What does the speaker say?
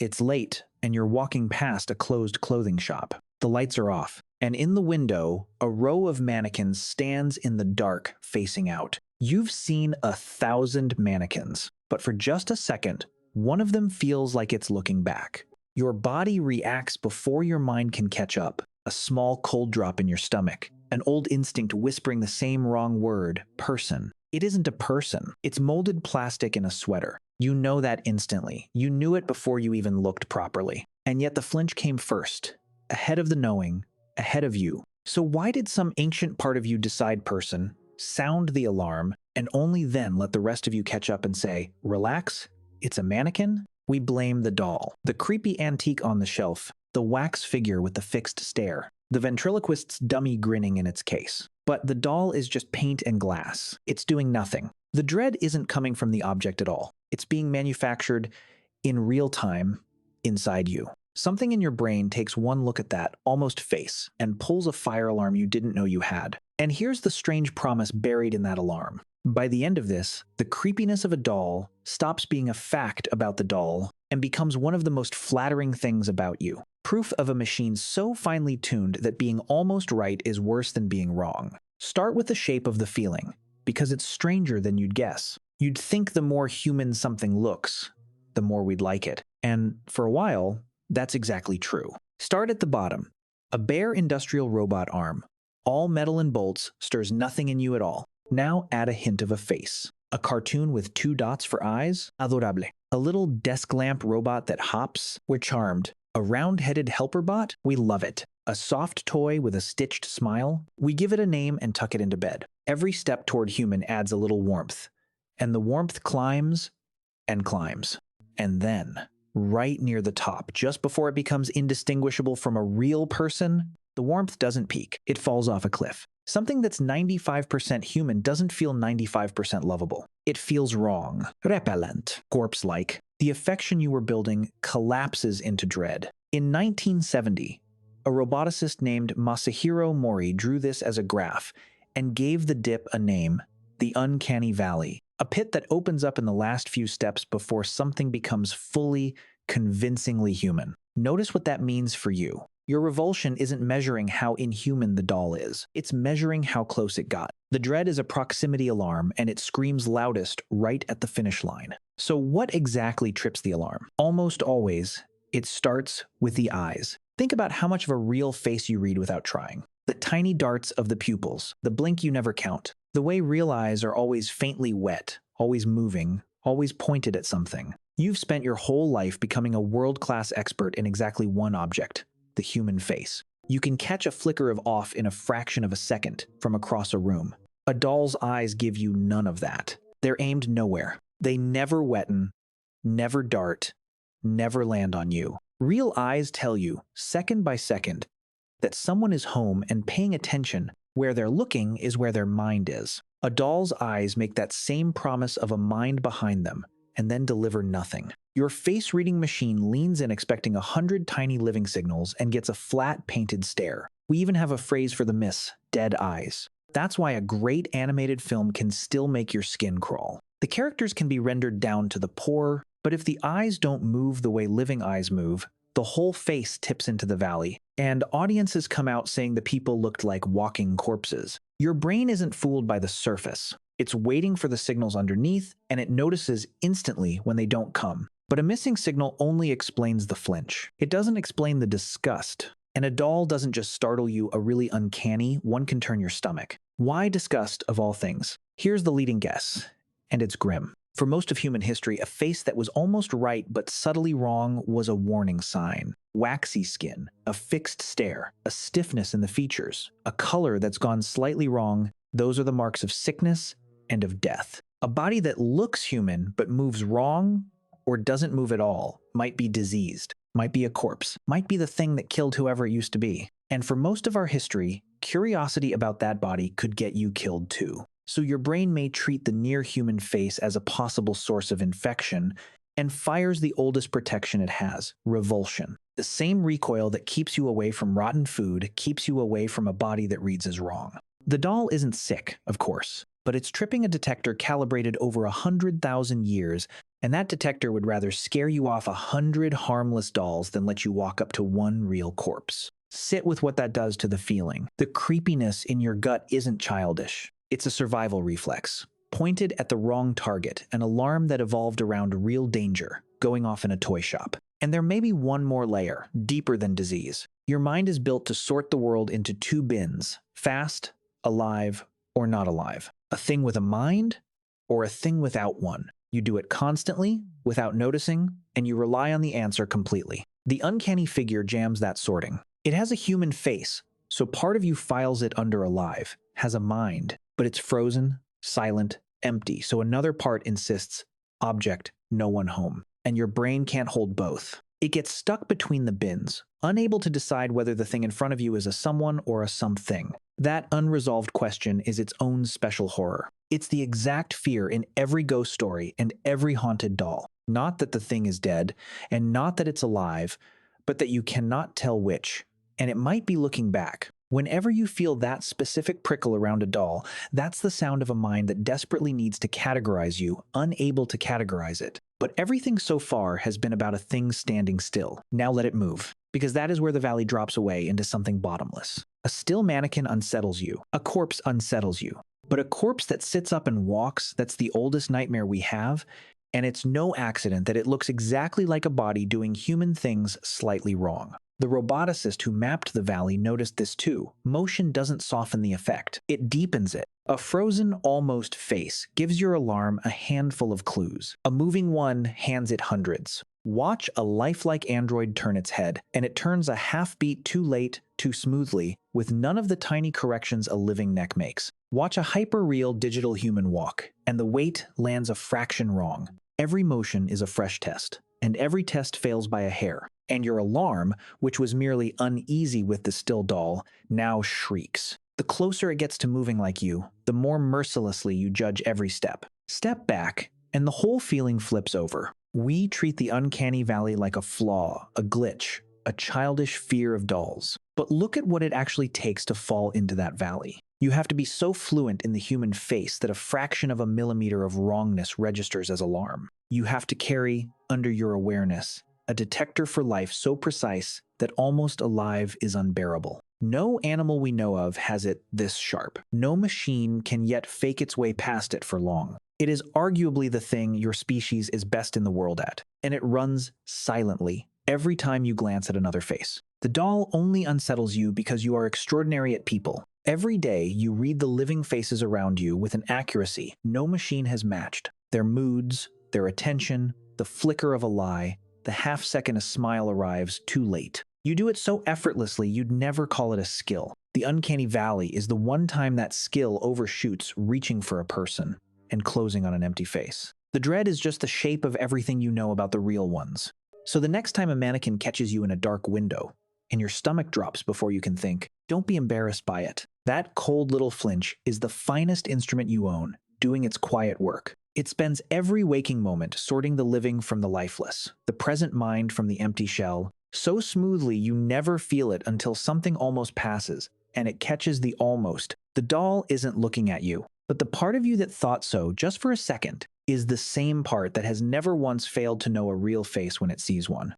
It's late, and you're walking past a closed clothing shop. The lights are off, and in the window, a row of mannequins stands in the dark, facing out. You've seen 1,000 mannequins, but for just a second, one of them feels like it's looking back. Your body reacts before your mind can catch up. A small cold drop in your stomach, an old instinct whispering the same wrong word, person. It isn't a person. It's molded plastic in a sweater. You know that instantly. You knew it before you even looked properly. And yet the flinch came first, ahead of the knowing, ahead of you. So why did some ancient part of you decide person, sound the alarm, and only then let the rest of you catch up and say, relax, it's a mannequin? We blame the doll, the creepy antique on the shelf, the wax figure with the fixed stare, the ventriloquist's dummy grinning in its case. But the doll is just paint and glass. It's doing nothing. The dread isn't coming from the object at all. It's being manufactured in real time inside you. Something in your brain takes one look at that, almost face, and pulls a fire alarm you didn't know you had. And here's the strange promise buried in that alarm. By the end of this, the creepiness of a doll stops being a fact about the doll and becomes one of the most flattering things about you. Proof of a machine so finely tuned that being almost right is worse than being wrong. Start with the shape of the feeling, because it's stranger than you'd guess. You'd think the more human something looks, the more we'd like it. And for a while, that's exactly true. Start at the bottom. A bare industrial robot arm. All metal and bolts, stirs nothing in you at all. Now add a hint of a face. A cartoon with 2 dots for eyes? Adorable. A little desk lamp robot that hops? We're charmed. A round-headed helper bot? We love it. A soft toy with a stitched smile? We give it a name and tuck it into bed. Every step toward human adds a little warmth. And the warmth climbs and climbs. And then, right near the top, just before it becomes indistinguishable from a real person, the warmth doesn't peak. It falls off a cliff. Something that's 95% human doesn't feel 95% lovable. It feels wrong, repellent, corpse-like. The affection you were building collapses into dread. In 1970, a roboticist named Masahiro Mori drew this as a graph and gave the dip a name, the uncanny valley, a pit that opens up in the last few steps before something becomes fully, convincingly human. Notice what that means for you. Your revulsion isn't measuring how inhuman the doll is. It's measuring how close it got. The dread is a proximity alarm, and it screams loudest right at the finish line. So what exactly trips the alarm? Almost always, it starts with the eyes. Think about how much of a real face you read without trying. The tiny darts of the pupils, the blink you never count. The way real eyes are always faintly wet, always moving, always pointed at something. You've spent your whole life becoming a world-class expert in exactly one object. The human face. You can catch a flicker of off in a fraction of a second from across a room. A doll's eyes give you none of that. They're aimed nowhere. They never wetten, never dart, never land on you. Real eyes tell you, second by second, that someone is home and paying attention. Where they're looking is where their mind is. A doll's eyes make that same promise of a mind behind them, and then deliver nothing. Your face-reading machine leans in expecting 100 tiny living signals and gets a flat, painted stare. We even have a phrase for the miss, dead eyes. That's why a great animated film can still make your skin crawl. The characters can be rendered down to the pore, but if the eyes don't move the way living eyes move, the whole face tips into the valley, and audiences come out saying the people looked like walking corpses. Your brain isn't fooled by the surface. It's waiting for the signals underneath, and it notices instantly when they don't come. But a missing signal only explains the flinch. It doesn't explain the disgust. And a doll doesn't just startle you a really uncanny, one can turn your stomach. Why disgust of all things? Here's the leading guess, and it's grim. For most of human history, a face that was almost right but subtly wrong was a warning sign. Waxy skin, a fixed stare, a stiffness in the features, a color that's gone slightly wrong, those are the marks of sickness and of death. A body that looks human but moves wrong or doesn't move at all might be diseased, might be a corpse, might be the thing that killed whoever it used to be. And for most of our history, curiosity about that body could get you killed too. So your brain may treat the near-human face as a possible source of infection and fires the oldest protection it has, revulsion. The same recoil that keeps you away from rotten food keeps you away from a body that reads as wrong. The doll isn't sick, of course. but it's tripping a detector calibrated over 100,000 years, and that detector would rather scare you off 100 harmless dolls than let you walk up to one real corpse. Sit with what that does to the feeling. The creepiness in your gut isn't childish. It's a survival reflex, pointed at the wrong target, an alarm that evolved around real danger, going off in a toy shop. And there may be one more layer, deeper than disease. Your mind is built to sort the world into two bins: fast, alive, or not alive. A thing with a mind, or a thing without one. You do it constantly, without noticing, and you rely on the answer completely. The uncanny figure jams that sorting. It has a human face, so part of you files it under alive, has a mind, but it's frozen, silent, empty, so another part insists, object, no one home. And your brain can't hold both. It gets stuck between the bins, unable to decide whether the thing in front of you is a someone or a something. That unresolved question is its own special horror. It's the exact fear in every ghost story and every haunted doll. Not that the thing is dead, and not that it's alive, but that you cannot tell which. And it might be looking back. Whenever you feel that specific prickle around a doll, that's the sound of a mind that desperately needs to categorize you, unable to categorize it. But everything so far has been about a thing standing still. Now let it move, because that is where the valley drops away into something bottomless. A still mannequin unsettles you. A corpse unsettles you. But a corpse that sits up and walks, that's the oldest nightmare we have, and it's no accident that it looks exactly like a body doing human things slightly wrong. The roboticist who mapped the valley noticed this too. Motion doesn't soften the effect, it deepens it. A frozen, almost face gives your alarm a handful of clues. A moving one hands it hundreds. Watch a lifelike android turn its head, and it turns a half beat too late, too smoothly, with none of the tiny corrections a living neck makes. Watch a hyper-real digital human walk, and the weight lands a fraction wrong. Every motion is a fresh test, and every test fails by a hair. And your alarm, which was merely uneasy with the still doll, now shrieks. The closer it gets to moving like you, the more mercilessly you judge every step. Step back, and the whole feeling flips over. We treat the uncanny valley like a flaw, a glitch, a childish fear of dolls. But look at what it actually takes to fall into that valley. You have to be so fluent in the human face that a fraction of a millimeter of wrongness registers as alarm. You have to carry, under your awareness, a detector for life so precise that almost alive is unbearable. No animal we know of has it this sharp. No machine can yet fake its way past it for long. It is arguably the thing your species is best in the world at, and it runs silently every time you glance at another face. The doll only unsettles you because you are extraordinary at people. Every day, you read the living faces around you with an accuracy no machine has matched. Their moods, their attention, the flicker of a lie, the half-second a smile arrives too late. You do it so effortlessly you'd never call it a skill. The uncanny valley is the one time that skill overshoots reaching for a person and closing on an empty face. The dread is just the shape of everything you know about the real ones. So the next time a mannequin catches you in a dark window, and your stomach drops before you can think, don't be embarrassed by it. That cold little flinch is the finest instrument you own, doing its quiet work. It spends every waking moment sorting the living from the lifeless, the present mind from the empty shell, so smoothly you never feel it until something almost passes, and it catches the almost. The doll isn't looking at you, but the part of you that thought so just for a second is the same part that has never once failed to know a real face when it sees one.